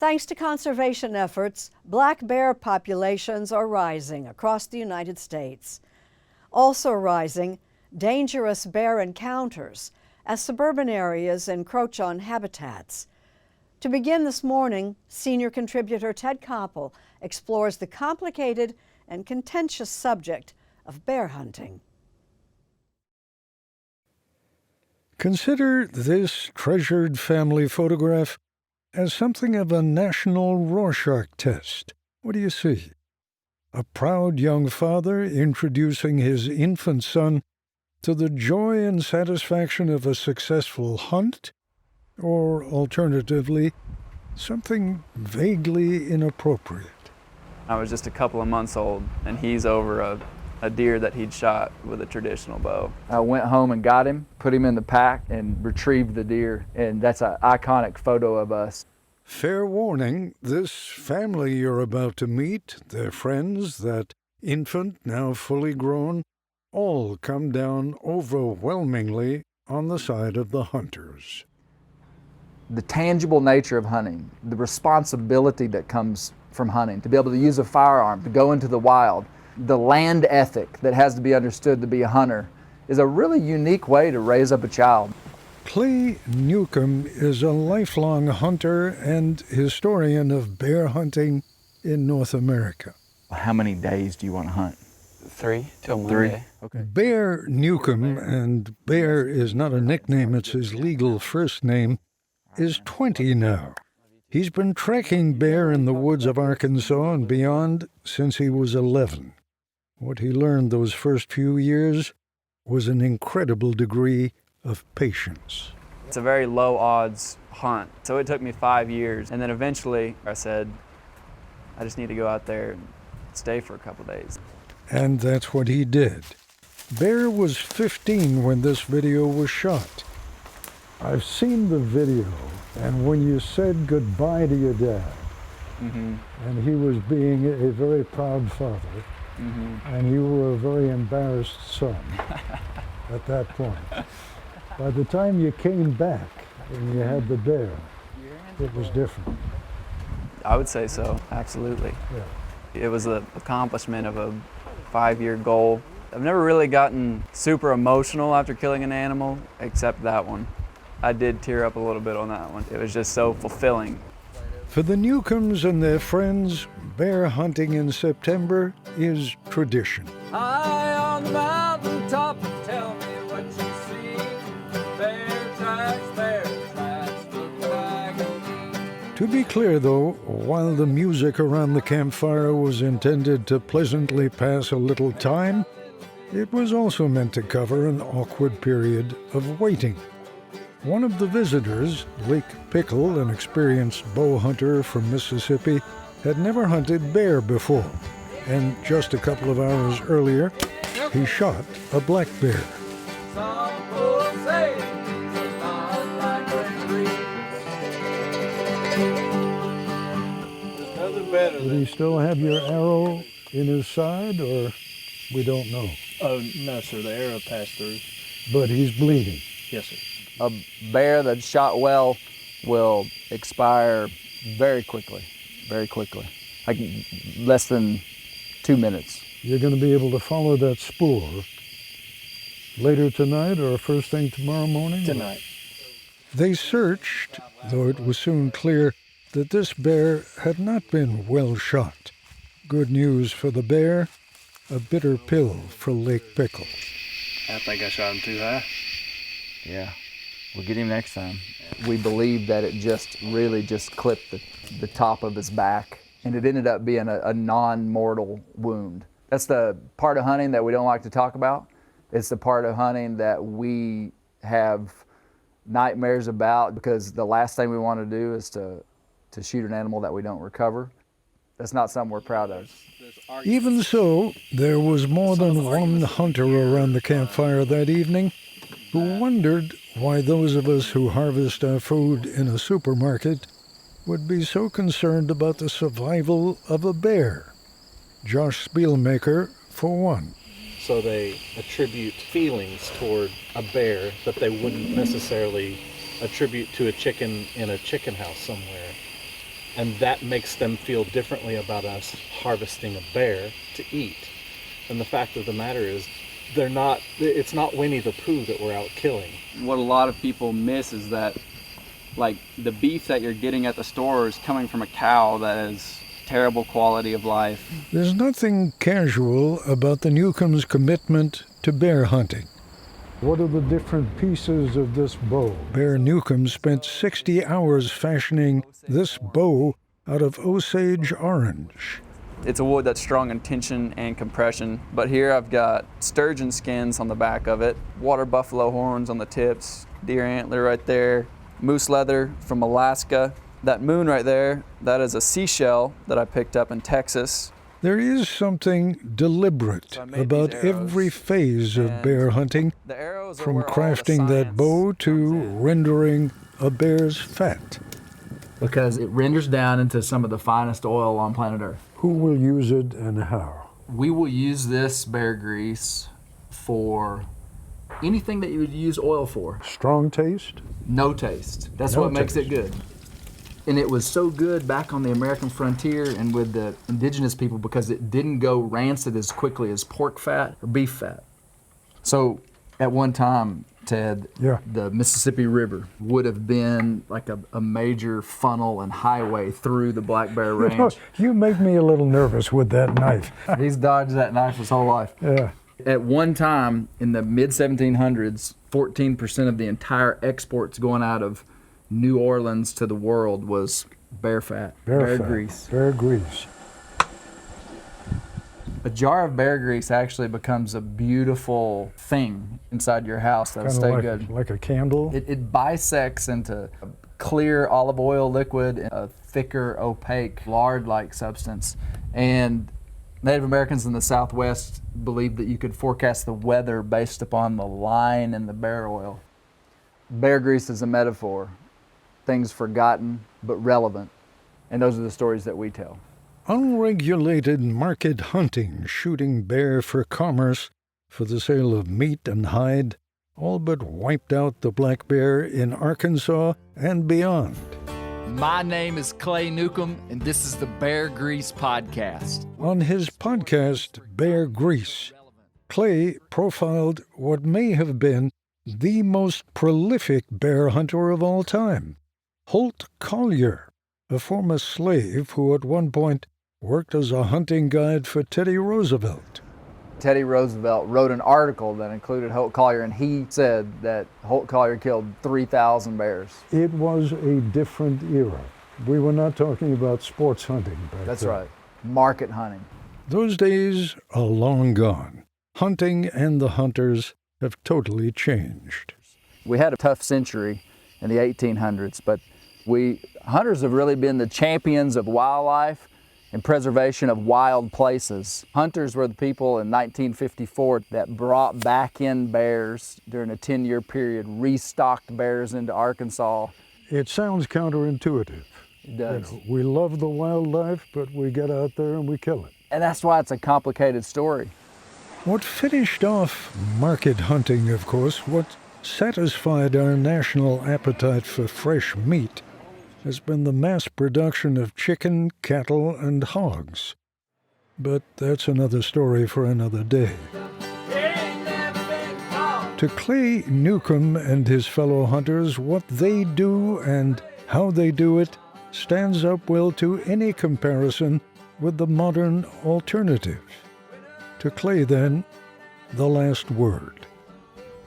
Thanks to conservation efforts, black bear populations are rising across the United States. Also rising, dangerous bear encounters as suburban areas encroach on habitats. To begin this morning, senior contributor Ted Koppel explores the complicated and contentious subject of bear hunting. Consider this treasured family photograph as something of a national Rorschach test. What do you see? A proud young father introducing his infant son to the joy and satisfaction of a successful hunt? Or, alternatively, something vaguely inappropriate? I was just a couple of months old, and he's over a deer that he'd shot with a traditional bow. I went home and got him, put him in the pack, and retrieved the deer, and that's an iconic photo of us. Fair warning, this family you're about to meet, their friends, that infant now fully grown, all come down overwhelmingly on the side of the hunters. The tangible nature of hunting, the responsibility that comes from hunting, to be able to use a firearm, to go into the wild, the land ethic that has to be understood to be a hunter, is a really unique way to raise up a child. Clay Newcomb is a lifelong hunter and historian of bear hunting in North America. How many days do you want to hunt? 3 till Monday. Okay. Bear Newcomb, and Bear is not a nickname, it's his legal first name, is 20 now. He's been tracking bear in the woods of Arkansas and beyond since he was 11. What he learned those first few years was an incredible degree of patience. It's a very low odds hunt, so it took me 5 years. And then eventually I said, I just need to go out there and stay for a couple days. And that's what he did. Bear was 15 when this video was shot. I've seen the video, and when you said goodbye to your dad, and he was being a very proud father, and you were a very embarrassed son at that point. By the time you came back and you had the bear, it was different. I would say so, absolutely. Yeah. It was the accomplishment of a 5-year goal. I've never really gotten super emotional after killing an animal, except that one. I did tear up a little bit on that one. It was just so fulfilling. For the Newcombs and their friends, bear hunting in September is tradition. High on the mountain top, tell me what you see. Bear tracks, look wagon. To be clear, though, while the music around the campfire was intended to pleasantly pass a little time, it was also meant to cover an awkward period of waiting. One of the visitors, Lake Pickle, an experienced bow hunter from Mississippi, had never hunted bear before, and just a couple of hours earlier, he shot a black bear. Some folks say it's not like a tree. There's nothing better Did he still have your arrow in his side, or we don't know? Oh, no, sir. The arrow passed through. But he's bleeding. Yes, sir. A bear that's shot well will expire very quickly, like less than 2 minutes. You're going to be able to follow that spoor later tonight or first thing tomorrow morning? Tonight. They searched, though it was soon clear that this bear had not been well shot. Good news for the bear, a bitter pill for Lake Pickle. I think I shot him too high. Yeah, we'll get him next time. We believe that it really just clipped the top of his back, and it ended up being a non-mortal wound. That's the part of hunting that we don't like to talk about. It's the part of hunting that we have nightmares about, because the last thing we want to do is to shoot an animal that we don't recover. That's not something we're proud of. Even so, there was more than one hunter around the campfire that evening who wondered why those of us who harvest our food in a supermarket would be so concerned about the survival of a bear. Josh Spielmaker, for one. So they attribute feelings toward a bear that they wouldn't necessarily attribute to a chicken in a chicken house somewhere. And that makes them feel differently about us harvesting a bear to eat. And the fact of the matter is, it's not Winnie the Pooh that we're out killing. What a lot of people miss is that, like, the beef that you're getting at the store is coming from a cow that is terrible quality of life. There's nothing casual about the Newcombs' commitment to bear hunting. What are the different pieces of this bow? Bear Newcomb spent 60 hours fashioning this bow out of Osage orange. It's a wood that's strong in tension and compression, but here I've got sturgeon skins on the back of it, water buffalo horns on the tips, deer antler right there, moose leather from Alaska. That moon right there, that is a seashell that I picked up in Texas. There is something deliberate about every phase of bear hunting, from crafting that bow to rendering a bear's fat. Because it renders down into some of the finest oil on planet Earth. Who will use it and how? We will use this bear grease for anything that you would use oil for. Strong taste? No taste. That's No what makes taste. it good. And it was so good back on the American frontier and with the indigenous people because it didn't go rancid as quickly as pork fat or beef fat. So at one time, Ted, the Mississippi River would have been like a major funnel and highway through the Black Bear Range. You make me a little nervous with that knife. He's dodged that knife his whole life. Yeah. At one time in the mid-1700s, 14% of the entire exports going out of New Orleans to the world was bear fat, bear fat, grease. Bear grease. A jar of bear grease actually becomes a beautiful thing inside your house that'll stay good. Like a candle? It bisects into a clear olive oil liquid and a thicker, opaque, lard-like substance. And Native Americans in the Southwest believed that you could forecast the weather based upon the line in the bear oil. Bear grease is a metaphor. Things forgotten but relevant. And those are the stories that we tell. Unregulated market hunting, shooting bear for commerce, for the sale of meat and hide, all but wiped out the black bear in Arkansas and beyond. My name is Clay Newcomb, and this is the Bear Grease Podcast. On his podcast, Bear Grease, Clay profiled what may have been the most prolific bear hunter of all time, Holt Collier, a former slave who at one point worked as a hunting guide for Teddy Roosevelt. Teddy Roosevelt wrote an article that included Holt Collier, and he said that Holt Collier killed 3,000 bears. It was a different era. We were not talking about sports hunting back That's then. right. Market hunting. Those days are long gone. Hunting and the hunters have totally changed. We had a tough century in the 1800s, but hunters have really been the champions of wildlife and preservation of wild places. Hunters were the people in 1954 that brought back in bears during a 10-year period, restocked bears into Arkansas. It sounds counterintuitive. It does. We love the wildlife, but we get out there and we kill it. And that's why it's a complicated story. What finished off market hunting, of course, what satisfied our national appetite for fresh meat, has been the mass production of chicken, cattle, and hogs. But that's another story for another day. To Clay Newcomb and his fellow hunters, what they do and how they do it stands up well to any comparison with the modern alternative. To Clay, then, the last word.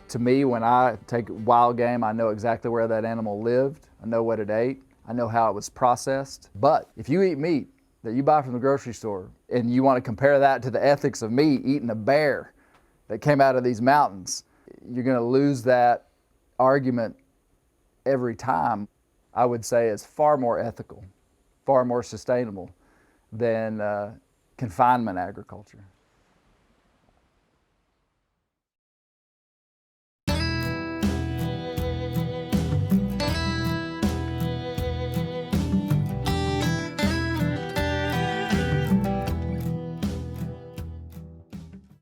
To me, when I take wild game, I know exactly where that animal lived. I know what it ate. I know how it was processed. But if you eat meat that you buy from the grocery store and you want to compare that to the ethics of me eating a bear that came out of these mountains, you're going to lose that argument every time. I would say it's far more ethical, far more sustainable than confinement agriculture.